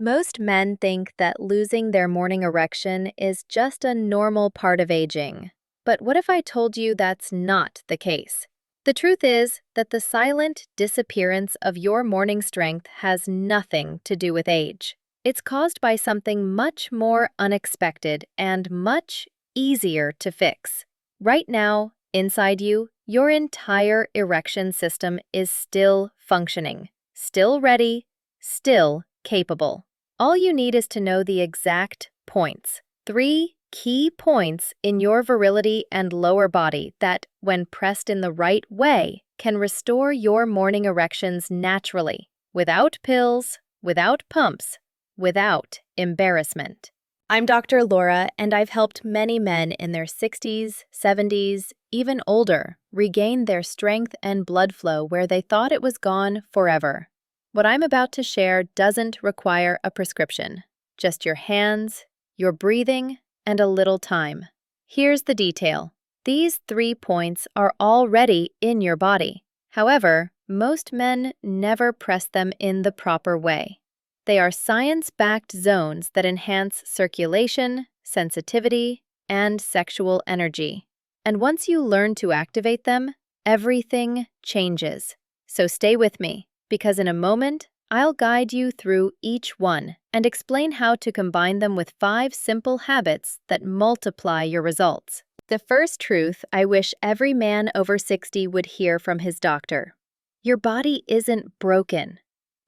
Most men think that losing their morning erection is just a normal part of aging. But what if I told you that's not the case? The truth is that the silent disappearance of your morning strength has nothing to do with age. It's caused by something much more unexpected and much easier to fix. Right now, inside you, your entire erection system is still functioning, still ready, still capable. All you need is to know the exact points. 3 key points in your virility and lower body that, when pressed in the right way, can restore your morning erections naturally, without pills, without pumps, without embarrassment. I'm Dr. Laura, and I've helped many men in their 60s, 70s, even older, regain their strength and blood flow where they thought it was gone forever. What I'm about to share doesn't require a prescription, just your hands, your breathing, and a little time. Here's the detail. These 3 points are already in your body. However, most men never press them in the proper way. They are science-backed zones that enhance circulation, sensitivity, and sexual energy. And once you learn to activate them, everything changes. So stay with me, because in a moment, I'll guide you through each one and explain how to combine them with 5 simple habits that multiply your results. The first truth I wish every man over 60 would hear from his doctor. Your body isn't broken.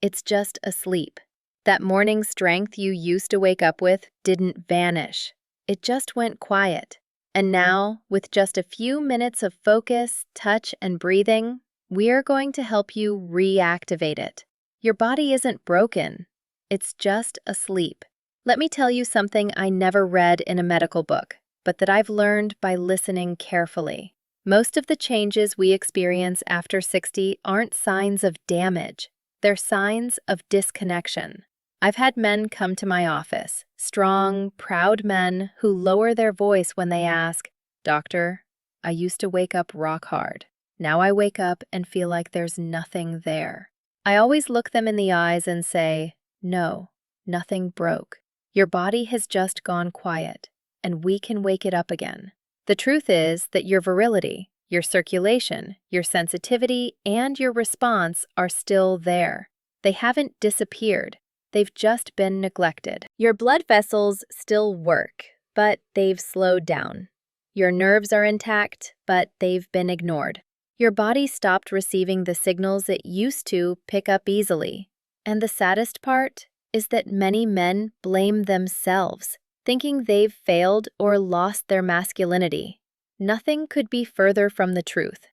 It's just asleep. That morning strength you used to wake up with didn't vanish. It just went quiet. And now, with just a few minutes of focus, touch, and breathing, we're going to help you reactivate it. Your body isn't broken. It's just asleep. Let me tell you something I never read in a medical book, but that I've learned by listening carefully. Most of the changes we experience after 60 aren't signs of damage. They're signs of disconnection. I've had men come to my office, strong, proud men who lower their voice when they ask, "Doctor, I used to wake up rock hard. Now I wake up and feel like there's nothing there." I always look them in the eyes and say, "No, nothing broke. Your body has just gone quiet, and we can wake it up again." The truth is that your virility, your circulation, your sensitivity, and your response are still there. They haven't disappeared. They've just been neglected. Your blood vessels still work, but they've slowed down. Your nerves are intact, but they've been ignored. Your body stopped receiving the signals it used to pick up easily. And the saddest part is that many men blame themselves, thinking they've failed or lost their masculinity. Nothing could be further from the truth.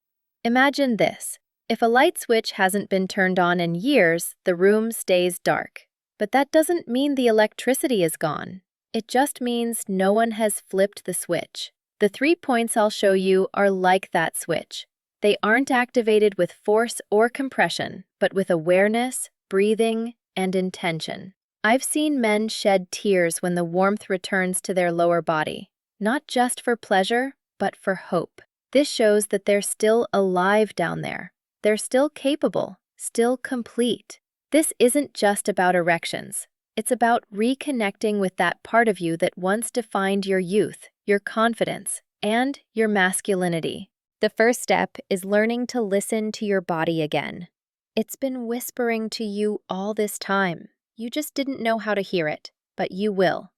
Imagine this. If a light switch hasn't been turned on in years, the room stays dark. But that doesn't mean the electricity is gone. It just means no one has flipped the switch. The 3 points I'll show you are like that switch. They aren't activated with force or compression, but with awareness, breathing, and intention. I've seen men shed tears when the warmth returns to their lower body, not just for pleasure, but for hope. This shows that they're still alive down there. They're still capable, still complete. This isn't just about erections. It's about reconnecting with that part of you that once defined your youth, your confidence, and your masculinity. The first step is learning to listen to your body again. It's been whispering to you all this time. You just didn't know how to hear it, but you will.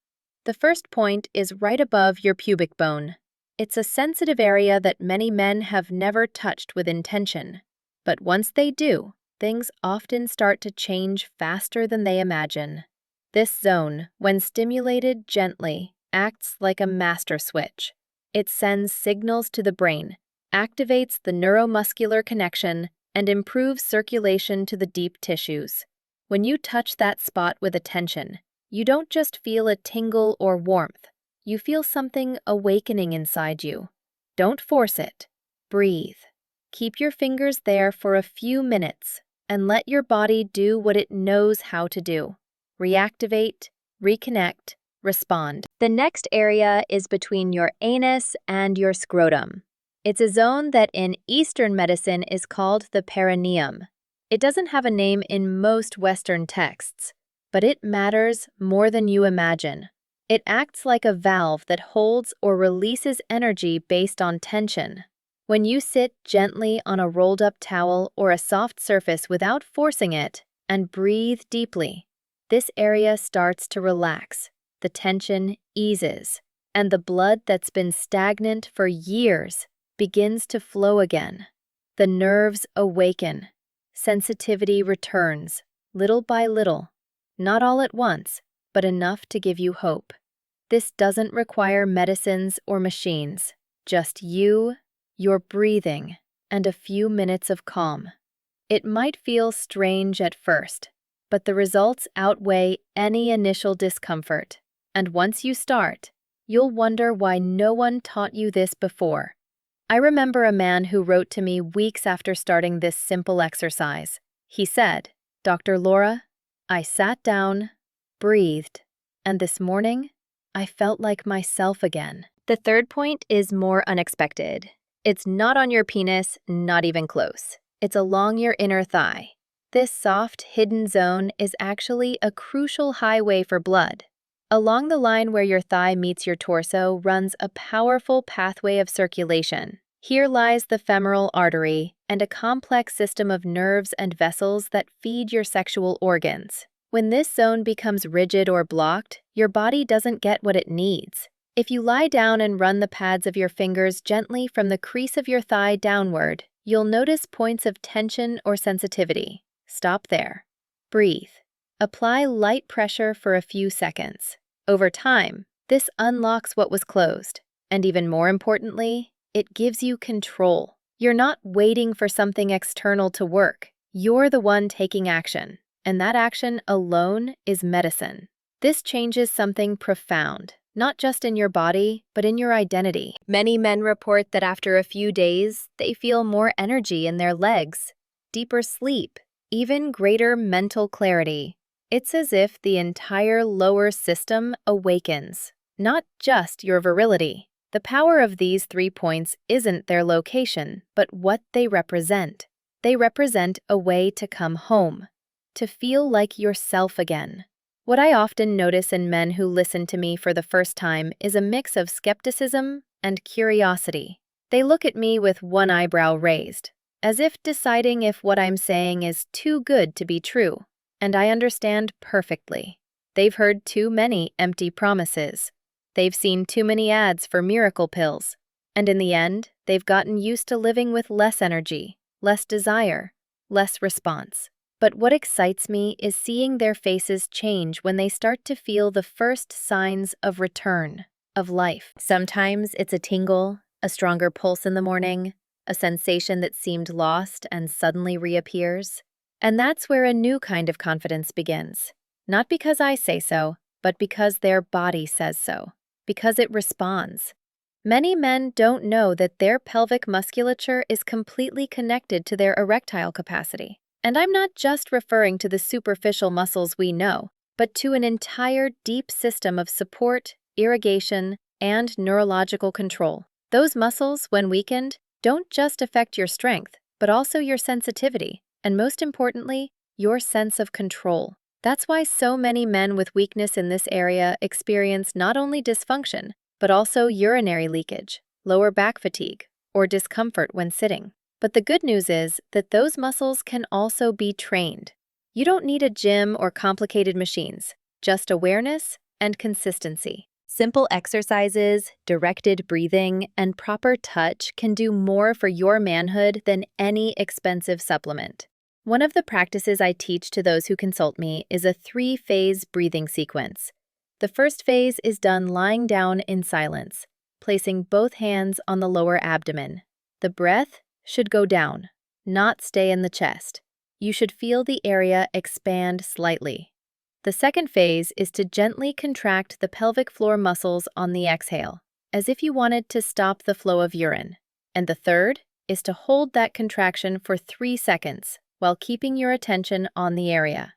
The first point is right above your pubic bone. It's a sensitive area that many men have never touched with intention. But once they do, things often start to change faster than they imagine. This zone, when stimulated gently, acts like a master switch. It sends signals to the brain, activates the neuromuscular connection, and improves circulation to the deep tissues. When you touch that spot with attention, you don't just feel a tingle or warmth. You feel something awakening inside you. Don't force it. Breathe. Keep your fingers there for a few minutes and let your body do what it knows how to do. Reactivate, reconnect, respond. The next area is between your anus and your scrotum. It's a zone that in Eastern medicine is called the perineum. It doesn't have a name in most Western texts. but it matters more than you imagine. It acts like a valve that holds or releases energy based on tension. When you sit gently on a rolled-up towel or a soft surface without forcing it and breathe deeply, this area starts to relax, the tension eases, and the blood that's been stagnant for years begins to flow again. The nerves awaken. Sensitivity returns, little by little, not all at once, but enough to give you hope. This doesn't require medicines or machines, just you, your breathing, and a few minutes of calm. It might feel strange at first, but the results outweigh any initial discomfort. And once you start, you'll wonder why no one taught you this before. I remember a man who wrote to me weeks after starting this simple exercise. He said, "Dr. Laura, I sat down, breathed, and this morning, I felt like myself again." The third point is more unexpected. It's not on your penis, not even close. It's along your inner thigh. This soft, hidden zone is actually a crucial highway for blood. Along the line where your thigh meets your torso runs a powerful pathway of circulation. Here lies the femoral artery and a complex system of nerves and vessels that feed your sexual organs. When this zone becomes rigid or blocked, your body doesn't get what it needs. If you lie down and run the pads of your fingers gently from the crease of your thigh downward, you'll notice points of tension or sensitivity. Stop there. Breathe. Apply light pressure for a few seconds. Over time, this unlocks what was closed, and even more importantly, it gives you control. You're not waiting for something external to work. You're the one taking action, and that action alone is medicine. This changes something profound, not just in your body, but in your identity. Many men report that after a few days, they feel more energy in their legs, deeper sleep, even greater mental clarity. It's as if the entire lower system awakens, not just your virility. The power of these 3 points isn't their location, but what they represent. They represent a way to come home, to feel like yourself again. What I often notice in men who listen to me for the first time is a mix of skepticism and curiosity. They look at me with one eyebrow raised, as if deciding if what I'm saying is too good to be true. And I understand perfectly. They've heard too many empty promises. They've seen too many ads for miracle pills. And in the end, they've gotten used to living with less energy, less desire, less response. But what excites me is seeing their faces change when they start to feel the first signs of return, of life. Sometimes it's a tingle, a stronger pulse in the morning, a sensation that seemed lost and suddenly reappears. And that's where a new kind of confidence begins. Not because I say so, but because their body says so, because it responds. Many men don't know that their pelvic musculature is completely connected to their erectile capacity. And I'm not just referring to the superficial muscles we know, but to an entire deep system of support, irrigation, and neurological control. Those muscles, when weakened, don't just affect your strength, but also your sensitivity, and most importantly, your sense of control. That's why so many men with weakness in this area experience not only dysfunction, but also urinary leakage, lower back fatigue, or discomfort when sitting. But the good news is that those muscles can also be trained. You don't need a gym or complicated machines, just awareness and consistency. Simple exercises, directed breathing, and proper touch can do more for your manhood than any expensive supplement. One of the practices I teach to those who consult me is a 3-phase breathing sequence. The first phase is done lying down in silence, placing both hands on the lower abdomen. The breath should go down, not stay in the chest. You should feel the area expand slightly. The second phase is to gently contract the pelvic floor muscles on the exhale, as if you wanted to stop the flow of urine. And the third is to hold that contraction for 3 seconds while keeping your attention on the area.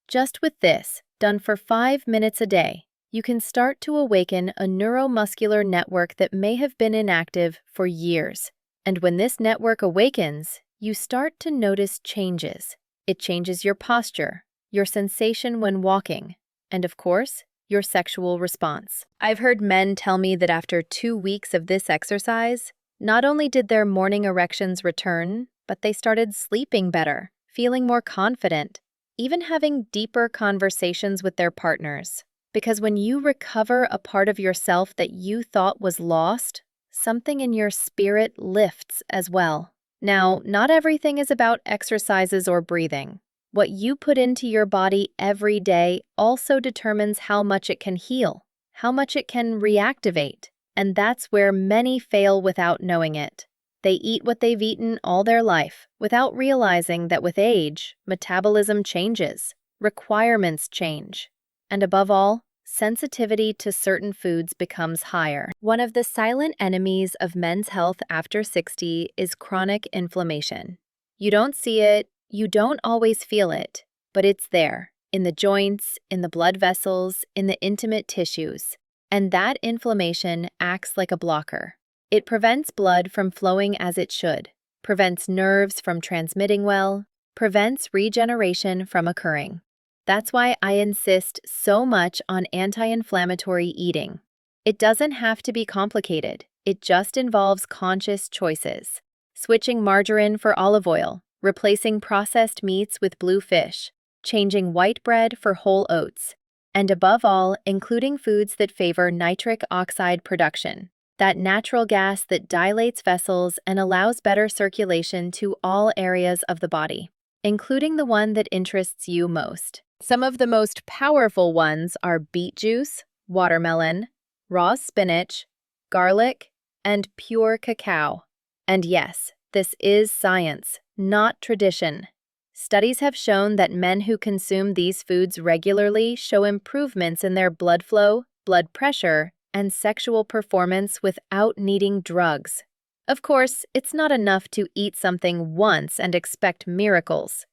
Just with this, done for 5 minutes a day, you can start to awaken a neuromuscular network that may have been inactive for years. And when this network awakens, you start to notice changes. It changes your posture, your sensation when walking, and of course, your sexual response. I've heard men tell me that after 2 weeks of this exercise, not only did their morning erections return, but they started sleeping better, feeling more confident, even having deeper conversations with their partners. Because when you recover a part of yourself that you thought was lost, something in your spirit lifts as well. Now, not everything is about exercises or breathing. What you put into your body every day also determines how much it can heal, how much it can reactivate, and that's where many fail without knowing it. They eat what they've eaten all their life without realizing that with age, metabolism changes, requirements change, and above all, sensitivity to certain foods becomes higher. One of the silent enemies of men's health after 60 is chronic inflammation. You don't see it, you don't always feel it, but it's there, in the joints, in the blood vessels, in the intimate tissues. And that inflammation acts like a blocker. It prevents blood from flowing as it should, prevents nerves from transmitting well, prevents regeneration from occurring. That's why I insist so much on anti-inflammatory eating. It doesn't have to be complicated. It just involves conscious choices. Switching margarine for olive oil, replacing processed meats with blue fish, changing white bread for whole oats, and above all, including foods that favor nitric oxide production, that natural gas that dilates vessels and allows better circulation to all areas of the body, including the one that interests you most. Some of the most powerful ones are beet juice, watermelon, raw spinach, garlic, and pure cacao. And yes, this is science, not tradition. Studies have shown that men who consume these foods regularly show improvements in their blood flow, blood pressure, and sexual performance without needing drugs. Of course, it's not enough to eat something once and expect miracles.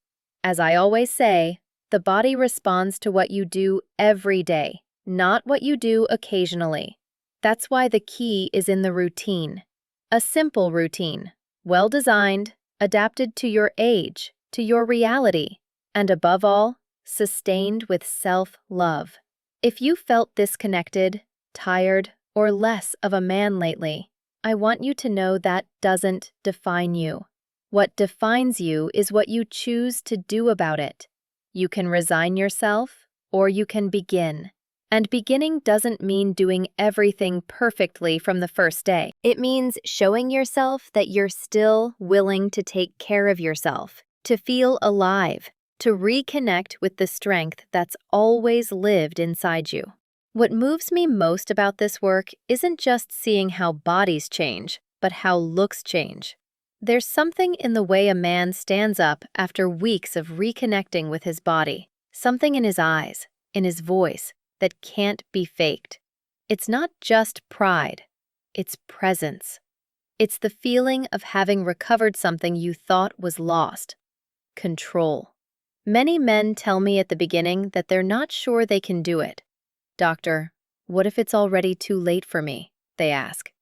As I always say, the body responds to what you do every day, not what you do occasionally. That's why the key is in the routine. A simple routine, well-designed, adapted to your age, to your reality, and above all, sustained with self-love. If you felt disconnected, tired, or less of a man lately, I want you to know that doesn't define you. What defines you is what you choose to do about it. You can resign yourself, or you can begin. And beginning doesn't mean doing everything perfectly from the first day. It means showing yourself that you're still willing to take care of yourself, to feel alive, to reconnect with the strength that's always lived inside you. What moves me most about this work isn't just seeing how bodies change, but how looks change. There's something in the way a man stands up after weeks of reconnecting with his body, something in his eyes, in his voice, that can't be faked. It's not just pride, it's presence. It's the feeling of having recovered something you thought was lost. Control. Many men tell me at the beginning that they're not sure they can do it. "Doctor, what if it's already too late for me?" they ask.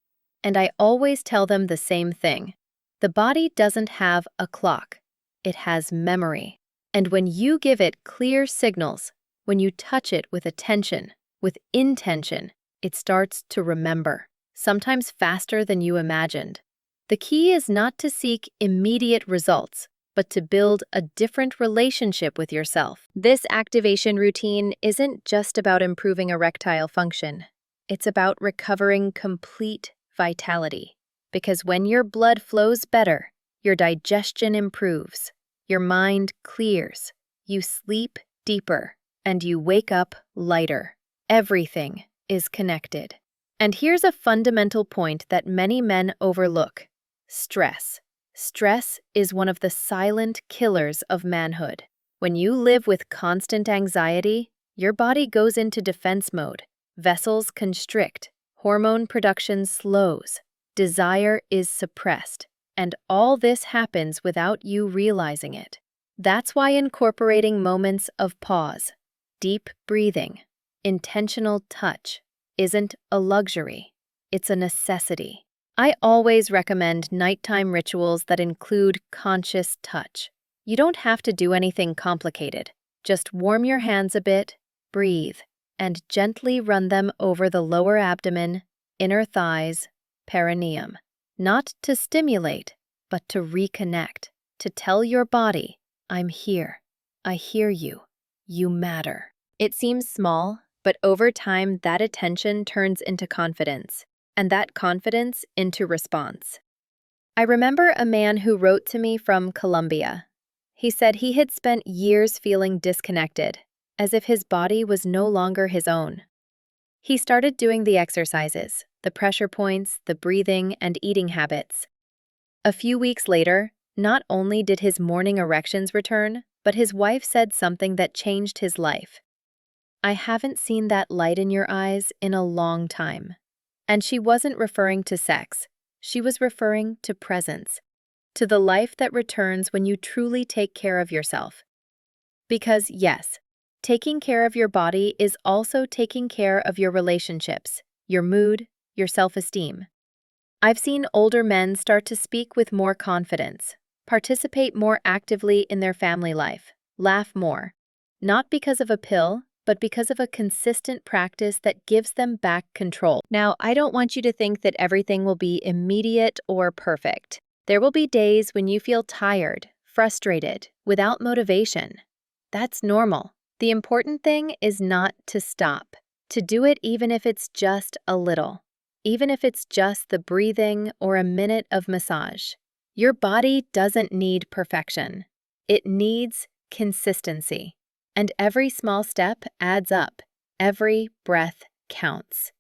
And I always tell them the same thing. The body doesn't have a clock. It has memory. And when you give it clear signals, when you touch it with attention, with intention, it starts to remember, sometimes faster than you imagined. The key is not to seek immediate results, but to build a different relationship with yourself. This activation routine isn't just about improving erectile function. It's about recovering complete vitality. Because when your blood flows better, your digestion improves, your mind clears, you sleep deeper, and you wake up lighter. Everything is connected. And here's a fundamental point that many men overlook: stress. Stress is one of the silent killers of manhood. When you live with constant anxiety, your body goes into defense mode. Vessels constrict, hormone production slows, desire is suppressed, and all this happens without you realizing it. That's why incorporating moments of pause, deep breathing, intentional touch isn't a luxury, it's a necessity. I always recommend nighttime rituals that include conscious touch. You don't have to do anything complicated. Just warm your hands a bit, breathe, and gently run them over the lower abdomen, inner thighs, perineum. Not to stimulate, but to reconnect, to tell your body, I'm here, I hear you, you matter. It seems small, but over time that attention turns into confidence, and that confidence into response. I remember a man who wrote to me from Colombia. He said he had spent years feeling disconnected, as if his body was no longer his own. He started doing the exercises, the pressure points, the breathing, and eating habits. A few weeks later, not only did his morning erections return, but his wife said something that changed his life. I haven't seen that light in your eyes in a long time. And she wasn't referring to sex. She was referring to presence, to the life that returns when you truly take care of yourself. Because yes, taking care of your body is also taking care of your relationships, your mood, your self-esteem. I've seen older men start to speak with more confidence, participate more actively in their family life, laugh more, not because of a pill, but because of a consistent practice that gives them back control. Now, I don't want you to think that everything will be immediate or perfect. There will be days when you feel tired, frustrated, without motivation. That's normal. The important thing is not to stop, to do it even if it's just a little, even if it's just the breathing or a minute of massage. Your body doesn't need perfection. It needs consistency. And every small step adds up. Every breath counts.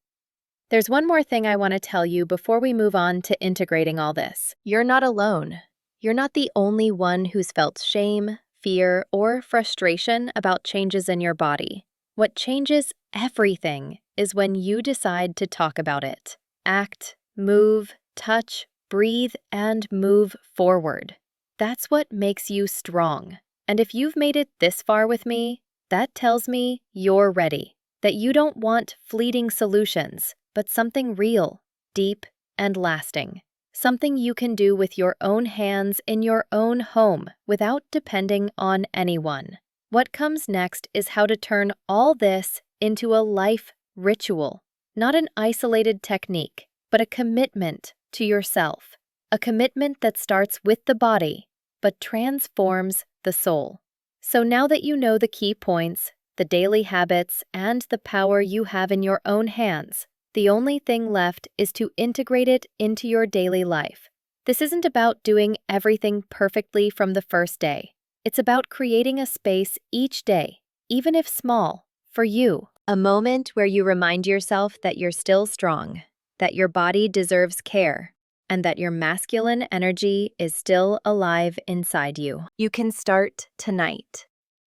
There's one more thing I want to tell you before we move on to integrating all this. You're not alone. You're not the only one who's felt shame, fear, or frustration about changes in your body. What changes everything is when you decide to talk about it. Act, move, touch, breathe, and move forward. That's what makes you strong. And if you've made it this far with me, that tells me you're ready, that you don't want fleeting solutions, but something real, deep, and lasting. Something you can do with your own hands in your own home without depending on anyone. What comes next is how to turn all this into a life ritual, not an isolated technique, but a commitment to yourself. A commitment that starts with the body, but transforms the soul. So now that you know the key points, the daily habits, and the power you have in your own hands, the only thing left is to integrate it into your daily life. This isn't about doing everything perfectly from the first day. It's about creating a space each day, even if small, for you. A moment where you remind yourself that you're still strong, that your body deserves care, and that your masculine energy is still alive inside you. You can start tonight.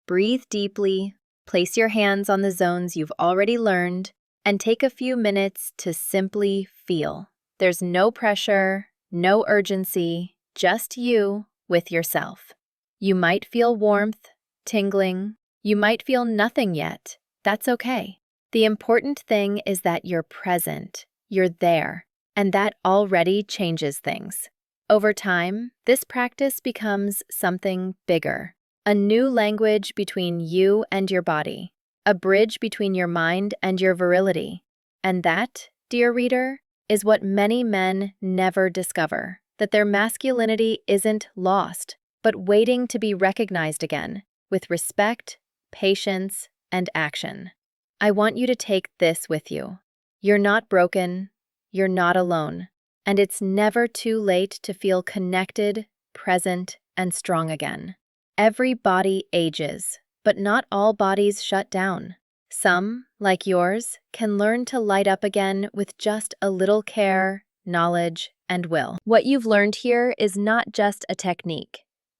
Breathe deeply, place your hands on the zones you've already learned, and take a few minutes to simply feel. There's no pressure, no urgency, just you with yourself. You might feel warmth, tingling. You might feel nothing yet. That's okay. The important thing is that you're present, you're there, and that already changes things. Over time, this practice becomes something bigger, a new language between you and your body, a bridge between your mind and your virility. And that, dear reader, is what many men never discover, that their masculinity isn't lost, but waiting to be recognized again, with respect, patience, and action. I want you to take this with you. You're not broken. You're not alone, and it's never too late to feel connected, present, and strong again. Every body ages, but not all bodies shut down. Some, like yours, can learn to light up again with just a little care, knowledge, and will. What you've learned here is not just a technique.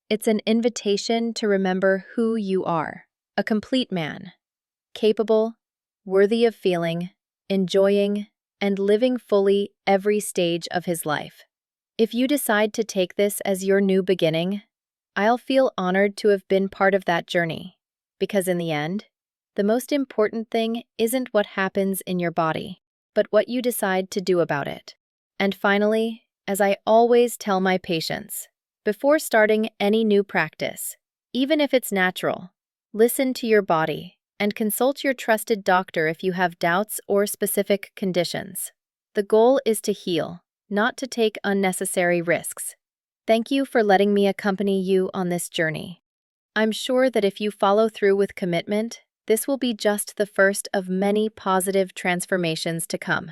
It's an invitation to remember who you are, a complete man, capable, worthy of feeling, enjoying, and living fully every stage of his life. If you decide to take this as your new beginning, I'll feel honored to have been part of that journey, because in the end, the most important thing isn't what happens in your body, but what you decide to do about it. And finally, as I always tell my patients, before starting any new practice, even if it's natural, Listen to your body and consult your trusted doctor if you have doubts or specific conditions. The goal is to heal, not to take unnecessary risks. Thank you for letting me accompany you on this journey. I'm sure that if you follow through with commitment, this will be just the first of many positive transformations to come.